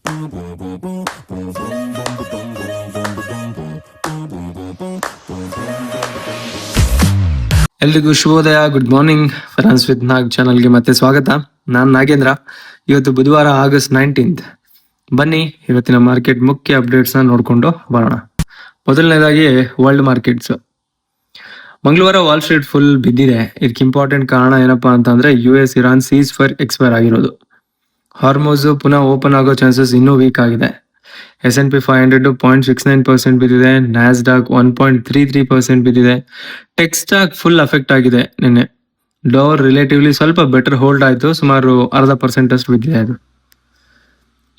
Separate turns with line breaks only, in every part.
ಎಲ್ರಿಗೂ ಶುಭೋದಯ, good morning. France with ನಾಗ್ ಚಾನಲ್ಗೆ ಮತ್ತೆ ಸ್ವಾಗತ. ನಾನು ನಾಗೇಂದ್ರ. ಇವತ್ತು ಬುಧವಾರ August 19th. ಬನ್ನಿ ಇವತ್ತಿನ ಮಾರ್ಕೆಟ್ ಮುಖ್ಯ ಅಪ್ಡೇಟ್ಸ್ ನ ನೋಡ್ಕೊಂಡು ಬರೋಣ. ಮೊದಲನೇದಾಗಿ ವರ್ಲ್ಡ್ ಮಾರ್ಕೆಟ್ಸ್. ಮಂಗಳವಾರ ವಾಲ್ ಸ್ಟ್ರೀಟ್ ಫುಲ್ ಬಿದ್ದಿದೆ. ಇದಕ್ಕೆ ಇಂಪಾರ್ಟೆಂಟ್ ಕಾರಣ ಏನಪ್ಪಾ ಅಂತಂದ್ರೆ US Iran seize fire expire ಆಗಿರೋದು. ಹಾರ್ಮೋಸ್ ಪುನಃ ಓಪನ್ ಆಗೋ ಚಾನ್ಸಸ್ ಇನ್ನೂ ವೀಕ್ ಆಗಿದೆ. S&P 500 0.69% ಬಿದ್ದಿದೆ. ನ್ಯಾಸ್ಡಾಕ್ 1.33% ಬಿದ್ದಿದೆ. ಟೆಕ್ ಸ್ಟಾಕ್ ಫುಲ್ ಅಫೆಕ್ಟ್ ಆಗಿದೆ ನಿನ್ನೆ. ಡಾಲರ್ ರಿಲೇಟಿವ್ಲಿ ಸ್ವಲ್ಪ ಬೆಟರ್ ಹೋಲ್ಡ್ ಆಯ್ತು, ಸುಮಾರು 0.5% ಅಷ್ಟು ಬಿದ್ದಿದೆ ಅದು.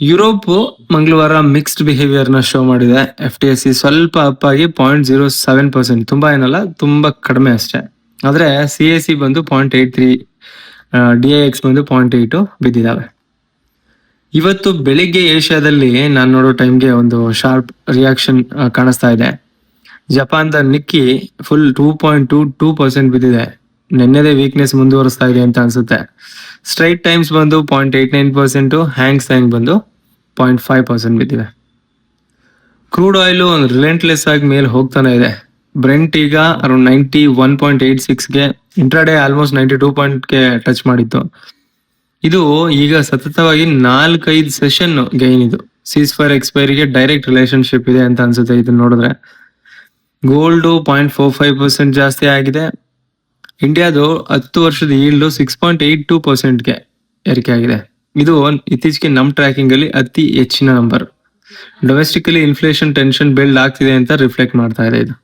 ಯುರೋಪ್ ಮಂಗಳವಾರ ಮಿಕ್ಸ್ಡ್ ಬಿಹೇವಿಯರ್ ನ ಶೋ ಮಾಡಿದೆ. FTSE ಸ್ವಲ್ಪ ಅಪ್ ಆಗಿ 0.07%, ತುಂಬಾ ಏನಲ್ಲ, ತುಂಬಾ ಕಡಿಮೆ ಅಷ್ಟೇ. ಆದ್ರೆ CAC ಬಂದು 0.83, DAX ಬಂದು 0.82 ಬಿದ್ದಿದ್ದಾವೆ. ಇವತ್ತು ಬೆಳಿಗ್ಗೆ ಏಷ್ಯಾದಲ್ಲಿ ನಾನು ನೋಡೋ ಟೈಮ್ಗೆ ಒಂದು ಶಾರ್ಪ್ ರಿಯಾಕ್ಷನ್ ಕಾಣಿಸ್ತಾ ಇದೆ. ಜಪಾನ್ದ ನಿಕ್ಕಿ ಫುಲ್ 2.22% ಬಿದ್ದಿದೆ. ನಿನ್ನೆದೇ ವೀಕ್ನೆಸ್ ಮುಂದುವರಿಸ್ತಾ ಇದೆ ಅಂತ ಅನ್ಸುತ್ತೆ. ಸ್ಟ್ರೈಟ್ ಟೈಮ್ಸ್ ಬಂದು 0.89%, ಹ್ಯಾಂಗ್ ಸ್ಯಾಂಗ್ ಬಂದು 0.5% ಬಿದ್ದಿದೆ. ಕ್ರೂಡ್ ಆಯಿಲ್ ರಿಲೆಂಟ್ಲೆಸ್ ಆಗಿ ಮೇಲೆ ಹೋಗ್ತಾನೆ ಇದೆ. ಬ್ರೆಂಟ್ ಈಗ ಅರೌಂಡ್ 91.86ಗೆ, ಇಂಟ್ರಾಡೇ ಆಲ್ಮೋಸ್ಟ್ 92 ಪಾಯಿಂಟ್ಗೆ ಟಚ್ ಮಾಡಿತ್ತು. ಇದು ಈಗ ಸತತವಾಗಿ 4-5 ಸೆಷನ್ ಗೈನ್. ಇದು ಸೀಸ್ ಫೈರ್ ಎಕ್ಸ್ಪೈರಿಗೆ ಡೈರೆಕ್ಟ್ ರಿಲೇಶನ್ಶಿಪ್ ಇದೆ ಅಂತ ಅನ್ಸುತ್ತೆ ಇದನ್ನ ನೋಡಿದ್ರೆ. ಗೋಲ್ಡ್ 0.45% ಜಾಸ್ತಿ ಆಗಿದೆ. ಇಂಡಿಯಾದು 10 ವರ್ಷದ ಈಲ್ಡ್ 6.82%ಗೆ ಏರಿಕೆ ಆಗಿದೆ. ಇದು ಇತ್ತೀಚೆಗೆ ನಮ್ ಟ್ರ್ಯಾಕಿಂಗ್ ಅಲ್ಲಿ ಅತಿ ಹೆಚ್ಚಿನ number. Domestically inflation tension build ಆಗ್ತಿದೆ ಅಂತ ರಿಫ್ಲೆಕ್ಟ್ ಮಾಡ್ತಾ ಇದೆ ಇದು.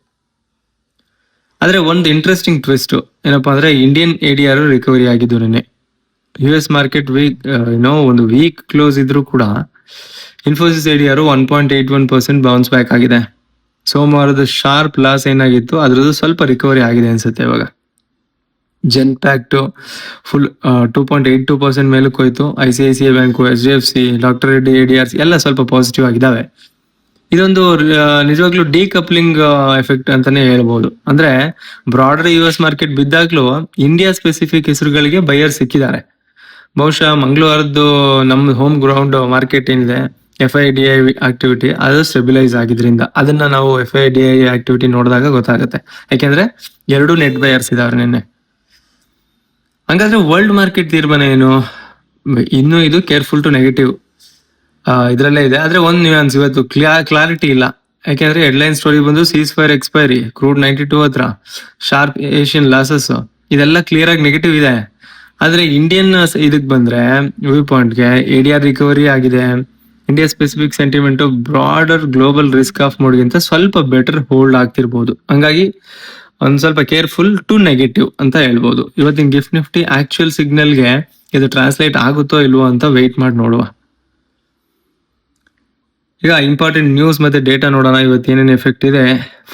ಆದ್ರೆ ಒಂದು ಇಂಟ್ರೆಸ್ಟಿಂಗ್ ಟ್ವಿಸ್ಟ್ ಏನಪ್ಪಾ ಅಂದ್ರೆ, ಇಂಡಿಯನ್ ADR ರಿಕವರಿ ಆಗಿದ್ದು ನಿನ್ನೆ. US ಮಾರ್ಕೆಟ್ ಒಂದು ವೀಕ್ ಕ್ಲೋಸ್ ಇದ್ರೂ ಕೂಡ ಇನ್ಫೋಸಿಸ್ ADR 1.81% ಬೌನ್ಸ್ ಬ್ಯಾಕ್ ಆಗಿದೆ. ಸೋಮವಾರದ ಶಾರ್ಪ್ ಲಾಸ್ ಏನಾಗಿತ್ತು ಅದ್ರದ್ದು ಸ್ವಲ್ಪ ರಿಕವರಿ ಆಗಿದೆ ಅನ್ಸುತ್ತೆ ಇವಾಗ. ಜೆನ್ಪ್ಯಾಕ್ಟ್ ಫುಲ್ 2.82% ಮೇಲಕ್ಕೆ ಹೋಯ್ತು. ICICI bank, HDFC, doctor Reddy ADRs ಎಲ್ಲ ಸ್ವಲ್ಪ ಪಾಸಿಟಿವ್ ಆಗಿದ್ದಾವೆ. ಇದೊಂದು ನಿಜವಾಗ್ಲೂ ಡಿಕಪ್ಲಿಂಗ್ ಎಫೆಕ್ಟ್ ಅಂತಾನೆ ಹೇಳ್ಬೋದು. ಅಂದ್ರೆ ಬ್ರಾಡರ್ US ಮಾರ್ಕೆಟ್ ಬಿದ್ದಾಗ್ಲೂ ಇಂಡಿಯಾ ಸ್ಪೆಸಿಫಿಕ್ ಹೆಸರುಗಳಿಗೆ ಬೈಯರ್ ಸಿಕ್ಕಿದ್ದಾರೆ. ಬಹುಶಃ ಮಂಗಳವಾರದ್ದು ನಮ್ಮ ಹೋಮ್ ಗ್ರೌಂಡ್ ಮಾರ್ಕೆಟ್ ಏನಿದೆ, FIDI ಆಕ್ಟಿವಿಟಿ ಅದು ಸ್ಟೆಬಿಲೈಸ್ ಆಗಿದ್ರಿಂದ ಅದನ್ನ ನಾವು FIDI ಆಕ್ಟಿವಿಟಿ ನೋಡಿದಾಗ ಗೊತ್ತಾಗುತ್ತೆ. ಯಾಕೆಂದ್ರೆ 2 ನೆಟ್ ಬೈಯರ್ಸ್ ಇದಾವೆ ನಿನ್ನೆ. ಹಂಗಾದ್ರೆ ವರ್ಲ್ಡ್ ಮಾರ್ಕೆಟ್ ತೀರ್ಮಾನ ಏನು? ಇನ್ನು ಇದು ಕೇರ್ಫುಲ್ ಟು ನೆಗೆಟಿವ್ ಇದ್ರಲ್ಲೇ ಇದೆ. ಆದ್ರೆ ಒಂದು ನ್ಯೂಯಾನ್ಸ್, ಇವತ್ತು ಕ್ಲಾರಿಟಿ ಇಲ್ಲ. ಯಾಕೆಂದ್ರೆ ಹೆಡ್ಲೈನ್ ಸ್ಟೋರಿ ಬಂದು ಸೀಸ್ ಫೈರ್ ಎಕ್ಸ್ಪೈರಿ, ಕ್ರೂಡ್ 92 ಹತ್ರ, ಶಾರ್ಪ್ ಏಷ್ಯನ್ ಲಾಸಸ್, ಇದೆಲ್ಲ ಕ್ಲಿಯರ್ ಆಗಿ ನೆಗೆಟಿವ್ ಇದೆ. ಆದ್ರೆ ಇಂಡಿಯನ್ ಇದಕ್ ಬಂದ್ರೆ ವ್ಯೂ ಪಾಯಿಂಟ್ಗೆ ADR ರಿಕವರಿ ಆಗಿದೆ. India specific sentiment broader global risk off ಮೋಡ್ಗಿಂತ ಸ್ವಲ್ಪ ಬೆಟರ್ ಹೋಲ್ಡ್ ಆಗ್ತಿರ್ಬೋದು. ಹಂಗಾಗಿ ಒಂದ್ ಸ್ವಲ್ಪ ಕೇರ್ಫುಲ್ ಟು ನೆಗೆಟಿವ್ ಅಂತ ಹೇಳ್ಬೋದು. ಇವತ್ತಿನ ಗಿಫ್ಟ್ ನಿಫ್ಟಿ ಆಕ್ಚುಯಲ್ ಸಿಗ್ನಲ್ಗೆ ಇದು ಟ್ರಾನ್ಸ್ಲೇಟ್ ಆಗುತ್ತೋ ಇಲ್ವೋ ಅಂತ ವೆಯ್ಟ್ ಮಾಡಿ ನೋಡುವ. ಈಗ ಇಂಪಾರ್ಟೆಂಟ್ ನ್ಯೂಸ್ ಮತ್ತೆ ಡೇಟಾ ನೋಡೋಣ. ಇವತ್ತು ಏನೇನು ಎಫೆಕ್ಟ್ ಇದೆ.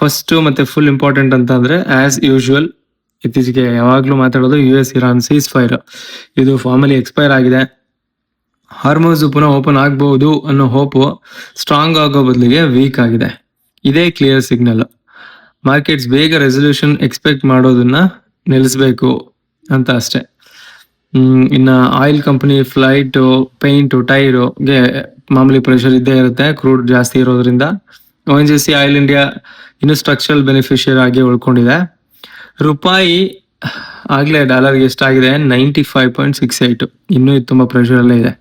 ಫಸ್ಟ್ ಮತ್ತೆ ಫುಲ್ ಇಂಪಾರ್ಟೆಂಟ್ ಅಂತ ಅಂದ್ರೆ, ಆಸ್ ಯೂಶುವಲ್ ಇತ್ತೀಚೆಗೆ ಯಾವಾಗ್ಲೂ ಮಾತಾಡೋದು US ಇರಾನ್ ಸೀಸ್ ಫೈರ್. ಇದು ಫಾರ್ಮಲಿ ಎಕ್ಸ್ಪೈರ್ ಆಗಿದೆ. ಹಾರ್ಮೋಸ್ ಪುನಃ ಓಪನ್ ಆಗ್ಬಹುದು ಅನ್ನೋ ಹೋಪು ಸ್ಟ್ರಾಂಗ್ ಆಗೋ ಬದಲಿಗೆ ವೀಕ್ ಆಗಿದೆ. ಇದೇ ಕ್ಲಿಯರ್ ಸಿಗ್ನಲ್. ಮಾರ್ಕೆಟ್ಸ್ ಬೇಗ ರೆಸಲ್ಯೂಷನ್ ಎಕ್ಸ್ಪೆಕ್ಟ್ ಮಾಡೋದನ್ನ ನಿಲ್ಲಿಸಬೇಕು ಅಂತ ಅಷ್ಟೇ. ಇನ್ನ ಆಯಿಲ್ ಕಂಪನಿ, ಫ್ಲೈಟ್, ಪೇಂಟ್, ಟೈರ್ಗೆ ಮಾಮೂಲಿ ಪ್ರೆಷರ್ ಇದ್ದೇ ಇರುತ್ತೆ, ಕ್ರೂಡ್ ಜಾಸ್ತಿ ಇರೋದ್ರಿಂದ. ONGC ಆಯಿಲ್ ಇಂಡಿಯಾ ಇನ್ನು ಸ್ಟ್ರಕ್ಚರಲ್ ಬೆನಿಫಿಷಿಯರ್ ಆಗಿ ಉಳ್ಕೊಂಡಿದೆ. ರೂಪಾಯಿ ಆಗ್ಲೇ ಡಾಲರ್ಗೆ ಎಷ್ಟಾಗಿದೆ, 95.68. ಇನ್ನೂ ಇದು ತುಂಬಾ ಪ್ರೆಷರ್ ಅಲ್ಲೇ ಇದೆ.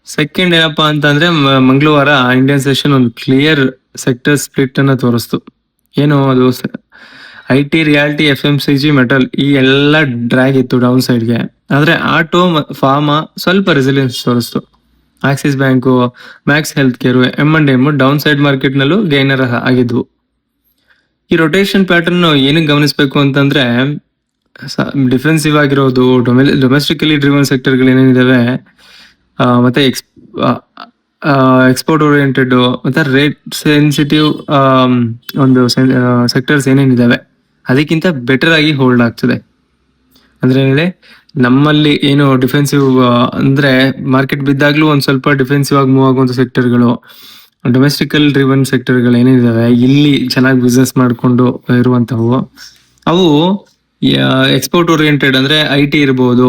ಸೆಕೆಂಡ್ ಏನಪ್ಪಾ ಅಂತಂದ್ರೆ, ಮಂಗಳವಾರ ಇಂಡಿಯನ್ ಸೆಷನ್ ಒಂದು ಕ್ಲಿಯರ್ ಸೆಕ್ಟರ್ ಸ್ಪ್ಲಿಟ್ ಅನ್ನ ತೋರಿಸ್ತು. ಏನು ಅದು, IT, ರಿಯಾಲಿಟಿ, FMCG, ಮೆಟಲ್ ಈ ಎಲ್ಲ ಡ್ರ್ಯಾಗ್ ಇತ್ತು ಡೌನ್ ಸೈಡ್ಗೆ. ಆದ್ರೆ ಆಟೋ, ಫಾರ್ಮಾ ಸ್ವಲ್ಪ ರೆಸಿಲಿಯನ್ಸ್ ತೋರಿಸ್ತು. Axis bank, Max healthcare, M&M downside market ನಲ್ಲೂ ಗೈನರ್ ಆಗಿದ್ವು. ಈ ರೊಟೇಷನ್ ಪ್ಯಾಟರ್ನ್ ಏನಕ್ಕೆ ಗಮನಿಸಬೇಕು ಅಂತಂದ್ರೆ, ಡಿಫೆನ್ಸಿವ್ ಆಗಿರೋದು, ಡೊಮೆಸ್ಟಿಕಲಿ ಡ್ರಿವನ್ ಸೆಕ್ಟರ್ಗಳು ಏನೇನಿದಾವೆ, ಮತ್ತೆ ಎಕ್ಸ್ಪೋರ್ಟ್ ಓರಿಯೆಂಟೆಡ್ ಮತ್ತೆ ರೇಟ್ ಸೆನ್ಸಿಟಿವ್ ಒಂದು ಸೆಕ್ಟರ್ಸ್ ಏನೇನಿದಾವೆ ಅದಕ್ಕಿಂತ ಬೆಟರ್ ಆಗಿ ಹೋಲ್ಡ್ ಆಗ್ತದೆ. ಅಂದ್ರೆ ನಮ್ಮಲ್ಲಿ ಏನು ಡಿಫೆನ್ಸಿವ್ ಅಂದ್ರೆ, ಮಾರ್ಕೆಟ್ ಬಿದ್ದಾಗ್ಲೂ ಒಂದ್ ಸ್ವಲ್ಪ ಡಿಫೆನ್ಸಿವ್ ಆಗಿ ಮೂವ್ ಆಗುವಂತ ಸೆಕ್ಟರ್ಗಳು, ಡೊಮೆಸ್ಟಿಕಲ್ ಡ್ರಿವನ್ ಸೆಕ್ಟರ್ಗಳು ಏನೇನಿದಾವೆ, ಇಲ್ಲಿ ಚೆನ್ನಾಗಿ ಬಿಸ್ನೆಸ್ ಮಾಡ್ಕೊಂಡು ಇರುವಂತವು, ಅವು ಎಕ್ಸ್ಪೋರ್ಟ್ ಓರಿಯೆಂಟೆಡ್ ಅಂದ್ರೆ IT ಇರ್ಬೋದು,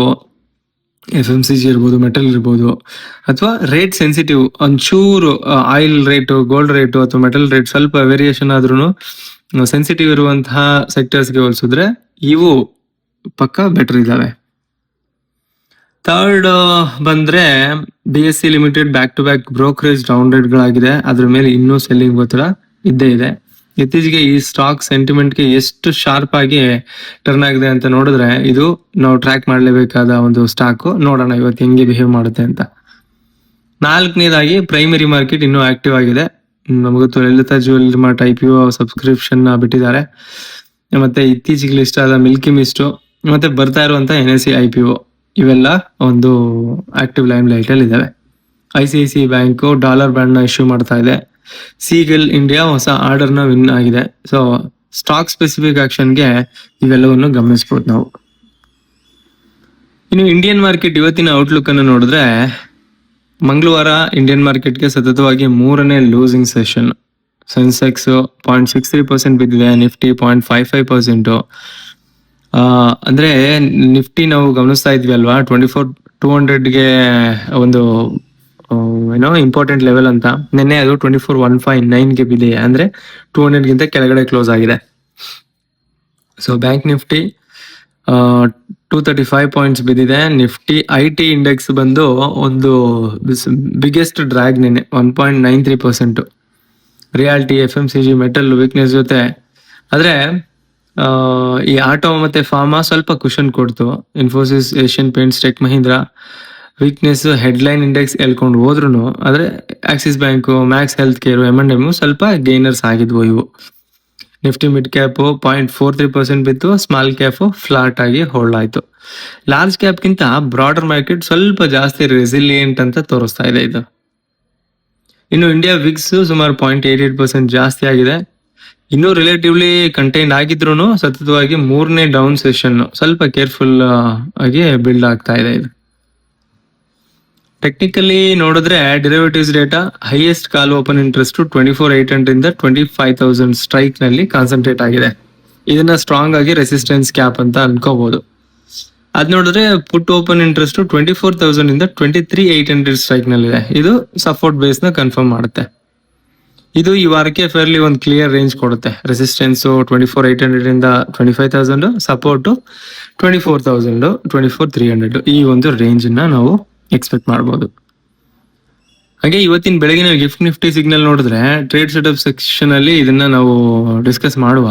FMCG ಇರ್ಬೋದು, ಮೆಟಲ್ ಇರ್ಬೋದು, ಅಥವಾ ರೇಟ್ ಸೆನ್ಸಿಟಿವ್ ಒಂಚೂರು ಆಯಿಲ್ ರೇಟು, ಗೋಲ್ಡ್ ರೇಟು ಅಥವಾ ಮೆಟಲ್ ರೇಟ್ ಸ್ವಲ್ಪ ವೇರಿಯೇಷನ್ ಆದ್ರೂ ಸೆನ್ಸಿಟಿವ್ ಇರುವಂತಹ ಸೆಕ್ಟರ್ಸ್ಗೆ ಹೋಲಿಸಿದ್ರೆ ಇವು ಪಕ್ಕ ಬೆಟರ್ ಇದಾವೆ. ಥರ್ಡ್ ಬಂದ್ರೆ BSE limited back to back brokerage down ರೇಟ್ಗಳಾಗಿದೆ. ಅದ್ರ ಮೇಲೆ ಇನ್ನೂ ಸೆಲ್ಲಿಂಗ್ ಒತ್ತಡ ಇದ್ದೇ ಇದೆ. ಇತ್ತೀಚೆಗೆ ಈ ಸ್ಟಾಕ್ ಸೆಂಟಿಮೆಂಟ್ಗೆ ಎಷ್ಟು ಶಾರ್ಪ್ ಆಗಿ ಟರ್ನ್ ಆಗಿದೆ ಅಂತ ನೋಡಿದ್ರೆ ಇದು ನಾವು ಟ್ರ್ಯಾಕ್ ಮಾಡಲೇಬೇಕಾದ ಒಂದು ಸ್ಟಾಕ್. ನೋಡೋಣ ಇವತ್ತು ಹೆಂಗೆ ಬಿಹೇವ್ ಮಾಡುತ್ತೆ ಅಂತ. ನಾಲ್ಕನೇದಾಗಿ ಪ್ರೈಮರಿ ಮಾರ್ಕೆಟ್ ಇನ್ನೂ ಆಕ್ಟಿವ್ ಆಗಿದೆ. ನಮಗೊತ್ತು Lalitha jewellery mart IPO subscription ಬಿಟ್ಟಿದ್ದಾರೆ. ಮತ್ತೆ ಇತ್ತೀಚೆಗೆ ಲಿಸ್ಟ್ ಆದ ಮಿಲ್ಕಿ ಮಿಸ್ಟು ಮತ್ತೆ ಬರ್ತಾ ಇರುವಂತ NSE IPO ಇವೆಲ್ಲ ಒಂದು ಆಕ್ಟಿವ್ ಲೈಮ್ ಲೈಟ್ ಅಲ್ಲಿ ಇದಾವೆ. ICICI ಬ್ಯಾಂಕು ಡಾಲರ್ ಬ್ಯಾಂಡ್ ನ ಇಶ್ಯೂ ಮಾಡ್ತಾ ಇದೆ. ಸೀಗಲ್ ಇಂಡಿಯಾ ಹೊಸ ಆರ್ಡರ್ ನ ವಿನ್ ಆಗಿದೆ. ಸೊ ಸ್ಟಾಕ್ ಸ್ಪೆಸಿಫಿಕ್ ಆಕ್ಷನ್ಗೆ ಇವೆಲ್ಲವನ್ನು ಗಮನಿಸಬಹುದು ನಾವು. ಇನ್ನು ಇಂಡಿಯನ್ ಮಾರ್ಕೆಟ್ ಇವತ್ತಿನ ಔಟ್ಲುಕ್ ಅನ್ನು ನೋಡಿದ್ರೆ ಮಂಗಳವಾರ ಇಂಡಿಯನ್ ಮಾರ್ಕೆಟ್ಗೆ ಸತತವಾಗಿ 3ನೇ ಲೂಸಿಂಗ್ ಸೆಷನ್. ಸೆನ್ಸೆಕ್ಸ್ 0.63% ಬಿದ್ದಿದೆ, ನಿಫ್ಟಿ 0.55%. ಅಂದ್ರೆ ನಿಫ್ಟಿ ನಾವು ಗಮನಿಸ್ತಾ ಇದ್ವಿ ಅಲ್ವಾ, 24,200ಗೆ ಒಂದು ಏನೋ ಇಂಪಾರ್ಟೆಂಟ್ ಲೆವೆಲ್ ಅಂತ. ನಿನ್ನೆ ಅದು 24,159ಗೆ ಬಿದ್ದಿದೆ, ಅಂದ್ರೆ 200ಗಿಂತ ಕೆಳಗಡೆ ಕ್ಲೋಸ್ ಆಗಿದೆ. ಸೊ ಬ್ಯಾಂಕ್ ನಿಫ್ಟಿ 235 ಪಾಯಿಂಟ್ಸ್ ಬಿದ್ದಿದೆ. ನಿಫ್ಟಿ IT ಇಂಡೆಕ್ಸ್ ಬಂದು ಒಂದು ಬಿಗ್ಗೆಸ್ಟ್ ಡ್ರ್ಯಾಗ್ ನೆನೆ 1.93%. ರಿಯಾಲಿಟಿ, FMCG, ಮೆಟಲ್ ವೀಕ್ನೆಸ್ ಜೊತೆ ಆದ್ರೆ ಈ ಆಟೋ ಮತ್ತೆ ಫಾರ್ಮಾ ಸ್ವಲ್ಪ ಕುಷನ್ ಕೊಡ್ತು. Infosys, Asian paints, tech Mahindra weakness headline index ಎಲ್ಕೊಂಡು ಹೋದ್ರು. ಆದ್ರೆ Axis bank, Max healthcare, M&M ಸ್ವಲ್ಪ ಗೇನರ್ಸ್ ಆಗಿದ್ವು ಇವು. ನಿಫ್ಟಿ ಮಿಡ್ ಕ್ಯಾಪ್ 0.43% ಬಿತ್ತು. ಸ್ಮಾಲ್ ಕ್ಯಾಪ್ ಫ್ಲಾಟ್ ಆಗಿ ಹೋಲ್ಡ್ ಆಯ್ತು. ಲಾರ್ಜ್ ಕ್ಯಾಪ್ ಗಿಂತ ಬ್ರಾಡರ್ ಮಾರ್ಕೆಟ್ ಸ್ವಲ್ಪ ಜಾಸ್ತಿ ರೆಸಿಲಿಯಂಟ್ ಅಂತ ತೋರಿಸ್ತಾ ಇದೆ ಇದು. ಇನ್ನು ಇಂಡಿಯಾ ವಿಕ್ಸ್ ಸುಮಾರು 0.88% ಜಾಸ್ತಿ ಆಗಿದೆ. ಇನ್ನೂ ರಿಲೇಟಿವ್ಲಿ ಕಂಟೈನ್ಡ್ ಆಗಿದ್ರು ಸತತವಾಗಿ 3ನೇ ಡೌನ್ ಸೆಷನ್ ಸ್ವಲ್ಪ ಕೇರ್ಫುಲ್ ಆಗಿ ಬಿಲ್ಡ್ ಆಗ್ತಾ ಇದೆ ಇದು. ಟೆಕ್ನಿಕಲಿ ನೋಡಿದ್ರೆ ಡಿರೈವೇಟಿವ್ಸ್ ಡೇಟಾ ಹೈಯೆಸ್ಟ್ ಕಾಲ್ ಓಪನ್ ಇಂಟ್ರೆಸ್ಟ್ 24,800 ಇಂದ 25,000 ಸ್ಟ್ರೈಕ್ ನಲ್ಲಿ ಕಾನ್ಸಂಟ್ರೇಟ್ ಆಗಿದೆ. ಇದನ್ನ ಸ್ಟ್ರಾಂಗ್ ಆಗಿ ರೆಸಿಸ್ಟೆನ್ಸ್ ಕ್ಯಾಪ್ ಅಂತ ಅನ್ಕೋಬಹುದು. ಅದ್ ನೋಡಿದ್ರೆ ಪುಟ್ ಓಪನ್ ಇಂಟ್ರೆಸ್ಟ್ 24,000 ಇಂದ 23,800 ಸ್ಟ್ರೈಕ್ ನಲ್ಲಿದೆ. ಇದು ಸಪೋರ್ಟ್ ಬೇಸ್ ನ ಕನ್ಫರ್ಮ್ ಮಾಡುತ್ತೆ. ಇದು ಈ ವಾರಕ್ಕೆ ಫೇರ್ಲಿ ಒಂದು ಕ್ಲಿಯರ್ ರೇಂಜ್ ಕೊಡುತ್ತೆ. ರೆಸಿಸ್ಟೆನ್ಸ್ 24,800 ಇಂದ 25,000, ಸಪೋರ್ಟ್ 24,000, 24,300 ಈ ಒಂದು ರೇಂಜ್ ನ ನಾವು ಎಕ್ಸ್ಪೆಕ್ಟ್ ಮಾಡಬಹುದು. ಹಾಗೆ ಇವತ್ತಿನ ಬೆಳಗಿನ ಗಿಫ್ಟ್ ನಿಫ್ಟಿ ಸಿಗ್ನಲ್ ನೋಡಿದ್ರೆ ಟ್ರೇಡ್ ಸೆಟಪ್ ಸೆಕ್ಷನ್ ಅಲ್ಲಿ ಇದನ್ನ ನಾವು ಡಿಸ್ಕಸ್ ಮಾಡುವ.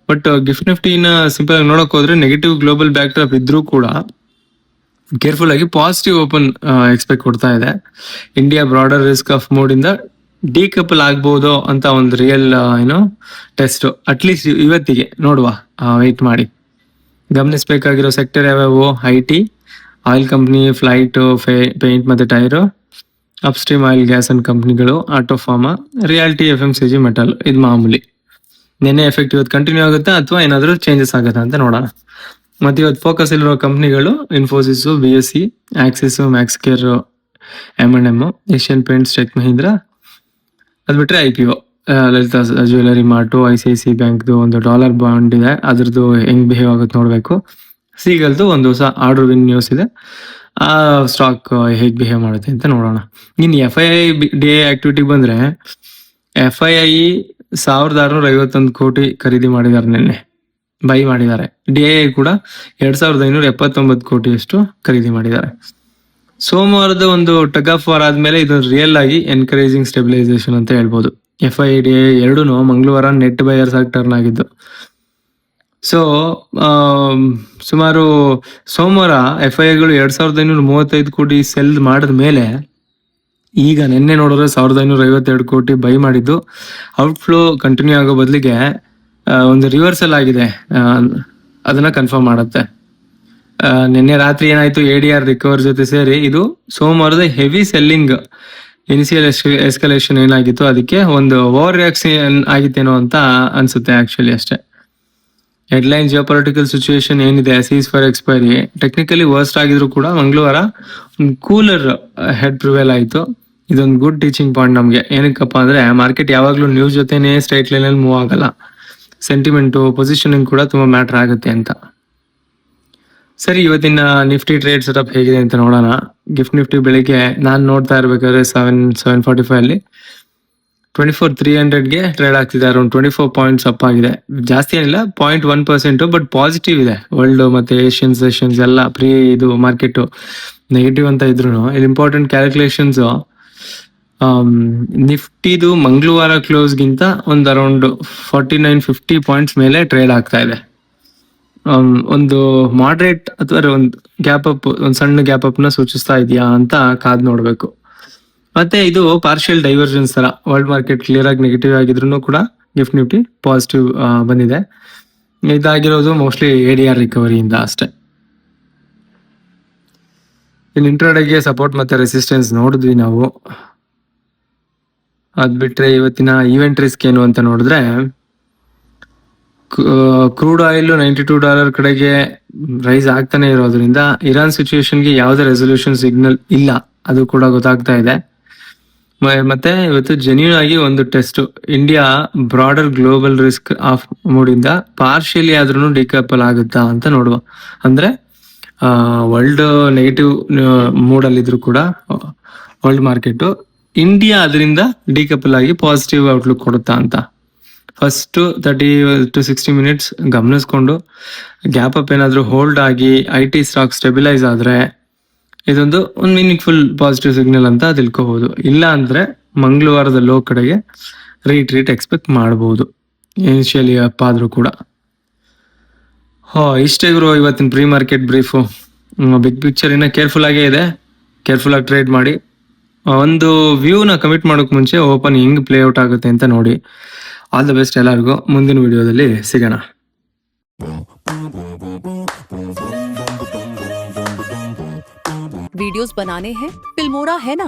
ಬಟ್ ಗಿಫ್ಟ್ ನಿಫ್ಟಿನ ಸಿಂಪಲ್ ಆಗಿ ನೋಡಕ್ ಹೋದ್ರೆ ನೆಗೆಟಿವ್ ಗ್ಲೋಬಲ್ ಬ್ಯಾಕ್ ಡ್ರಾಪ್ ಇದ್ರೂ ಕೂಡ ಕೇರ್ಫುಲ್ ಆಗಿ ಪಾಸಿಟಿವ್ ಓಪನ್ ಎಕ್ಸ್ಪೆಕ್ಟ್ ಕೊಡ್ತಾ ಇದೆ. India broader risk of mode ಇಂದ ಡಿಕಪಲ್ ಆಗ್ಬಹುದು ಅಂತ ಒಂದು ರಿಯಲ್ ಟೆಸ್ಟ್ ಅಟ್ಲೀಸ್ಟ್ ಇವತ್ತಿಗೆ ನೋಡುವ, ವೆಯ್ಟ್ ಮಾಡಿ. ಗಮನಿಸಬೇಕಾಗಿರೋ ಸೆಕ್ಟರ್ ಯಾವ್ಯಾವು: IT, oil company, flight, paint ಮತ್ತೆ tyre, upstream oil gas and ಕಂಪ್ನಿಗಳು, auto pharma, realty, FMCG, metal. ಇದು ಮಾಮೂಲಿ. ನಿನ್ನೆ ಎಫೆಕ್ಟ್ ಇವತ್ತು ಕಂಟಿನ್ಯೂ ಆಗುತ್ತಾ ಅಥವಾ ಏನಾದರೂ ಚೇಂಜಸ್ ಆಗುತ್ತಾ ಅಂತ ನೋಡೋಣ. ಮತ್ತೆ ಇವತ್ತು ಫೋಕಸ್ ಇಲ್ಲಿರೋ ಕಂಪ್ನಿಗಳು Infosys, BSE, Axis, Max Care, M&M, Asian paints, tech Mahindra. ಅದ್ ಬಿಟ್ರೆ IPO ಲಲಿತಾ ಜ್ಯುವೆಲ್ಲರಿ ಮಾರ್ಟು, ICICI ಬ್ಯಾಂಕ್ದು ಒಂದು ಡಾಲರ್ ಬಾಂಡ್ ಇದೆ, ಅದ್ರದ್ದು ಹೆಂಗ್ ಬಿಹೇವ್ ಆಗುತ್ತೆ ನೋಡ್ಬೇಕು. ಸೀಗಲ್ದು ಒಂದು ಹೊಸ ಆರ್ಡರ್ ವಿನ್ ನ್ಯೂಸ್ ಇದೆ, ಆ ಸ್ಟಾಕ್ ಹೇಗ್ ಬಿಹೇವ್ ಮಾಡುತ್ತೆ ಅಂತ ನೋಡೋಣ. ಇನ್ನು FII DI ಆಕ್ಟಿವಿಟಿ ಬಂದ್ರೆ FII 1,651 ಕೋಟಿ ಖರೀದಿ ಮಾಡಿದ್ದಾರೆ, ನಿನ್ನೆ ಬೈ ಮಾಡಿದ್ದಾರೆ. DII ಕೂಡ 2,579 ಕೋಟಿಯಷ್ಟು ಖರೀದಿ ಮಾಡಿದ್ದಾರೆ. ಸೋಮವಾರದ ಒಂದು ಟಗ್ ಆಫ್ ವಾರ್ ಆದ್ಮೇಲೆ ಇದು ರಿಯಲ್ ಆಗಿ ಎನ್ಕರೇಜಿಂಗ್ ಸ್ಟೆಬಿಲೈಸೇಷನ್ ಅಂತ ಹೇಳ್ಬೋದು. FII DII ಎರಡೂ ಮಂಗಳವಾರ ನೆಟ್ ಬಯರ್ಸ್ ಆಗಿ ಟರ್ನ್ ಆಗಿದ್ದು. ಸೊ ಸುಮಾರು ಸೋಮವಾರ FIIಗಳು 2,535 ಕೋಟಿ ಸೆಲ್ ಮಾಡಿದ ಮೇಲೆ ಈಗ ನಿನ್ನೆ ನೋಡಿದ್ರೆ 1,552 ಕೋಟಿ ಬೈ ಮಾಡಿದ್ದು ಔಟ್ಫ್ಲೋ ಕಂಟಿನ್ಯೂ ಆಗೋ ಬದಲಿಗೆ ಒಂದು ರಿವರ್ಸಲ್ ಆಗಿದೆ, ಅದನ್ನ ಕನ್ಫರ್ಮ್ ಮಾಡುತ್ತೆ. ನಿನ್ನೆ ರಾತ್ರಿ ಏನಾಯ್ತು, ADR ರಿಕವರ್ ಜೊತೆ ಸೇರಿ ಇದು ಸೋಮವಾರದ ಹೆವಿ ಸೆಲ್ಲಿಂಗ್ ಇನಿಷಿಯಲ್ ಎಸ್ಕಲೇಷನ್ ಏನಾಗಿತ್ತು ಅದಕ್ಕೆ ಒಂದು ಓವರ್ ರಿಯಾಕ್ಷನ್ ಆಗಿತ್ತೇನೋ ಅಂತ ಅನ್ಸುತ್ತೆ ಆಕ್ಚುಲಿ ಅಷ್ಟೇ. ಹೆಡ್ಲೈನ್ ಜಿಯೋಪೊಲಿಟಿಕಲ್ ಸಿಚುವೇಶನ್ ಏನಿದೆ, ceasefire expiry technically worst ಆಗಿದ್ರು ಕೂಡ ಮಂಗಳವಾರ ಕೂಲರ್ ಹೆಡ್ ಪ್ರಿವೇಲ್ ಆಯಿತು. ಇದೊಂದು ಗುಡ್ ಟೀಚಿಂಗ್ ಪಾಯಿಂಟ್ ನಮಗೆ. ಏನಕ್ಕಪ್ಪ ಅಂದ್ರೆ ಮಾರ್ಕೆಟ್ ಯಾವಾಗ್ಲೂ ನ್ಯೂಸ್ ಜೊತೆನೆ ಸ್ಟ್ರೈಟ್ ಲೈನ್ ಅಲ್ಲಿ ಮೂವ್ ಆಗಲ್ಲ. ಸೆಂಟಿಮೆಂಟು, ಪೊಸಿಷನಿಂಗ್ ಕೂಡ ತುಂಬಾ ಮ್ಯಾಟರ್ ಆಗುತ್ತೆ ಅಂತ. ಸರಿ, ಇವತ್ತಿನ ನಿಫ್ಟಿ ಟ್ರೇಡ್ ಸೆಟಪ್ ಹೇಗಿದೆ ಅಂತ ನೋಡೋಣ. ಗಿಫ್ಟ್ ನಿಫ್ಟಿ ಬೆಳಿಗ್ಗೆ ನಾನು ನೋಡ್ತಾ ಇರ್ಬೇಕಾದ್ರೆ 745 ಅಲ್ಲಿ 24,300ಗೆ ಟ್ರೇಡ್ ಆಗ್ತಿದೆ. ಅರೌಂಡ್ 24 ಪಾಯಿಂಟ್ಸ್ ಅಪ್ ಆಗಿದೆ. ಜಾಸ್ತಿ ಏನಿಲ್ಲ, 0.1%, ಬಟ್ ಪಾಸಿಟಿವ್ ಇದೆ. ವರ್ಲ್ಡ್ ಮತ್ತೆ ಏಷ್ಯನ್ ಸೆಷನ್ಸ್ ಎಲ್ಲ ಇದು ಮಾರ್ಕೆಟ್ ನೆಗೆಟಿವ್ ಅಂತ ಇದ್ರು ಇಲ್ಲಿ ಇಂಪಾರ್ಟೆಂಟ್ ಕ್ಯಾಲ್ಕುಲೇಷನ್ಸ್. ನಿಫ್ಟಿದು ಮಂಗಳವಾರ ಕ್ಲೋಸ್ಗಿಂತ ಒಂದು ಅರೌಂಡ್ 49-50 ಪಾಯಿಂಟ್ಸ್ ಮೇಲೆ ಟ್ರೇಡ್ ಆಗ್ತಾ ಇದೆ. ಒಂದು ಮಾಡ್ರೇಟ್ ಅಥವಾ ಒಂದು ಗ್ಯಾಪ್ ಅಪ್, ಒಂದು ಸಣ್ಣ ಗ್ಯಾಪ್ ಅಪ್ ನ ಸೂಚಿಸ್ತಾ ಇದೆಯಾ ಅಂತ ಕಾದ್ ನೋಡ್ಬೇಕು. ಮತ್ತೆ ಇದು ಪಾರ್ಷಿಯಲ್ ಡೈವರ್ಜೆನ್ಸ್ ತರ, ವರ್ಲ್ಡ್ ಮಾರ್ಕೆಟ್ ಕ್ಲಿಯರ್ ಆಗಿ ನೆಗೆಟಿವ್ ಆಗಿದ್ರು ಕೂಡ ಗಿಫ್ಟ್ ನಿಫ್ಟಿ ಪಾಸಿಟಿವ್ ಬಂದಿದೆ. ಇದಾಗಿರೋದು ಮೋಸ್ಟ್ಲಿ ADR ರಿಕವರಿಯಿಂದ ಅಷ್ಟೇ. ಇನ್ನು ಇಂಟ್ರಾಡೇಗೆ ಸಪೋರ್ಟ್ ಮತ್ತೆ ರೆಸಿಸ್ಟೆನ್ಸ್ ನೋಡಿದ್ವಿ ನಾವು. ಅದ್ ಬಿಟ್ರೆ ಇವತ್ತಿನ ಈವೆಂಟ್ ರಿಸ್ಕ್ ಏನು ಅಂತ ನೋಡಿದ್ರೆ, ಕ್ರೂಡ್ ಆಯಿಲ್ $92 ಕಡೆಗೆ ರೈಸ್ ಆಗ್ತಾನೆ ಇರೋದ್ರಿಂದ ಇರಾನ್ ಸಿಚುವೇಶನ್ಗೆ ಯಾವುದೇ ರೆಸೊಲ್ಯೂಷನ್ ಸಿಗ್ನಲ್ ಇಲ್ಲ, ಅದು ಕೂಡ ಗೊತ್ತಾಗ್ತಾ ಇದೆ. ಮತ್ತೆ ಇವತ್ತು ಜೆನ್ಯೂನ್ ಆಗಿ ಒಂದು test, India broader global risk off ಮೂಡಿಂದ ಪಾರ್ಷಿಯಲಿ ಆದ್ರೂ ಡಿಕಪಲ್ ಆಗುತ್ತಾ ಅಂತ ನೋಡುವ. ಅಂದ್ರೆ ವರ್ಲ್ಡ್ ನೆಗೆಟಿವ್ ಮೂಡ್ ಅಲ್ಲಿ ಇದ್ರು ಕೂಡ ವರ್ಲ್ಡ್ ಮಾರ್ಕೆಟ್, ಇಂಡಿಯಾ ಅದರಿಂದ ಡಿಕಪಲ್ ಆಗಿ ಪಾಸಿಟಿವ್ ಔಟ್ಲುಕ್ ಕೊಡುತ್ತಾ ಅಂತ. ಫಸ್ಟ್ 30 to 60 ಮಿನಿಟ್ಸ್ ಗಮನಿಸ್ಕೊಂಡು ಗ್ಯಾಪ್ ಅಪ್ ಏನಾದ್ರು ಹೋಲ್ಡ್ ಆಗಿ IT ಸ್ಟಾಕ್ ಸ್ಟೆಬಿಲೈಸ್ ಆದ್ರೆ ಇದೊಂದು ಮೀನಿಂಗ್ಫುಲ್ ಪಾಸಿಟಿವ್ ಸಿಗ್ನಲ್ ಅಂತ ತಿಳ್ಕೋಬಹುದು. ಇಲ್ಲ ಅಂದ್ರೆ ಮಂಗಳವಾರದ ಲೋ ಕಡೆಗೆ ರೀಟ್ರೀಟ್ ಎಕ್ಸ್ಪೆಕ್ಟ್ ಮಾಡಬಹುದು, ಇನಿಷಿಯಲಿ ಅಪ್ ಆದ್ರೂ ಕೂಡ. ಇಷ್ಟೇ ಗುರು ಇವತ್ತಿನ pre market brief. Big picture ಇನ್ನ ಕೇರ್ಫುಲ್ ಆಗೇ ಇದೆ, ಕೇರ್ಫುಲ್ ಆಗಿ ಟ್ರೇಡ್ ಮಾಡಿ. ಒಂದು ವ್ಯೂನ ಕಮಿಟ್ ಮಾಡೋಕ್ ಮುಂಚೆ ಓಪನ್ ಹಿಂಗ್ ಪ್ಲೇ ಔಟ್ ಆಗುತ್ತೆ ಅಂತ ನೋಡಿ. ಆಲ್ ದ ಬೆಸ್ಟ್ ಎಲ್ಲರಿಗೂ. ಮುಂದಿನ ವಿಡಿಯೋದಲ್ಲಿ ಸಿಗೋಣ.
वीडियोस बनाने हैं फिल्मोरा है ना।